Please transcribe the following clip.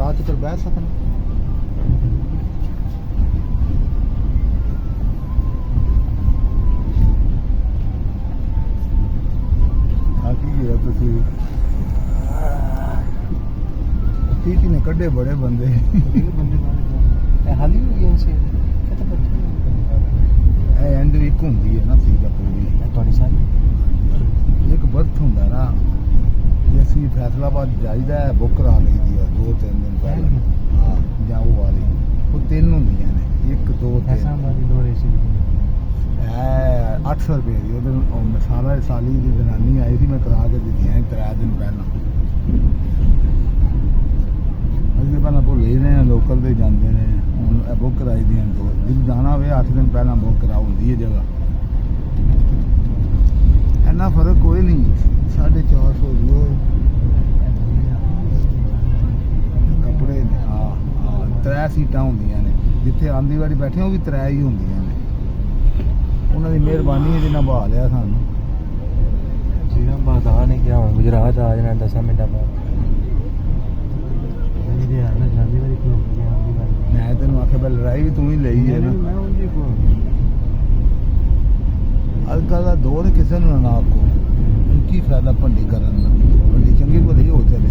ਰਾਤ ਤੱਕ ਬਹਿ ਸਕਣ। ਆ ਕੀ ਗਿਆ ਤੁਸੀਂ टीटी ने कड्डे बड़े बंदे हाली हो गया उसे कहते बच्चे एंड एक होंगी है ना सीधा पूरी थोड़ी सारी एक बर्थ होंगे ना जे असी फैसलाबाद जाइदा है बुक करा ली दी है 2-3 दिन पहले हाँ जां वो वाली वो 3 होंगी ने 1 2 3 800 रुपये की उधर सारा साली की जनानी आई थी मैं करा के दी 3 दिन पहला ਅਸੀਂ ਪਹਿਲਾਂ ਭੁੱਲੇ ਨੇ ਲੋਕਲ ਦੇ ਜਾਂਦੇ ਨੇ ਹੁਣ ਇਹ ਬੁੱਕ ਕਰਾਈ ਦੀਆਂ ਦੋ ਜੇ ਜਾਣਾ ਹੋਵੇ 8 ਦਿਨ ਪਹਿਲਾਂ ਬੁੱਕ ਕਰਾ ਹੁੰਦੀ ਹੈ ਜਗ੍ਹਾ ਇੰਨਾ ਫਰਕ ਕੋਈ ਨਹੀਂ 450 ਜੋ ਕੱਪੜੇ ਹਾਂ 3 ਸੀਟਾਂ ਹੁੰਦੀਆਂ ਨੇ ਜਿੱਥੇ ਆਂਦੀ ਵਾਰੀ ਬੈਠੇ ਉਹ ਵੀ 3 ਹੀ ਹੁੰਦੀਆਂ ਨੇ ਉਹਨਾਂ ਦੀ ਮਿਹਰਬਾਨੀ ਹੈ ਜਿੰਨਾ ਬਹਾ ਲਿਆ ਸਾਨੂੰ ਜਿਹੜਾ ਬਾਦਾ ਨੇ ਕਿਹਾ ਹੁਣ ਗੁਜਰਾਤ ਆ ਜਾਣਾ 10 ਮਿੰਟਾਂ ਬਾਅਦ ਮੈਂ ਤੈਨੂੰ ਆਖਿਆ ਬਈ ਲੜਾਈ ਵੀ ਤੂੰ ਹੀ ਲਈ ਹੈ ਨਾ ਅੱਜ ਕੱਲ੍ਹ ਦਾ ਦੌਰ ਕਿਸੇ ਨੂੰ ਨਾ ਆਖੋ ਕੀ ਫਾਇਦਾ ਭੰਡੀ ਕਰਨ ਦਾ ਭੰਡੀ ਚੰਗੀ ਭਲੀ ਹੋ ਚਲੇ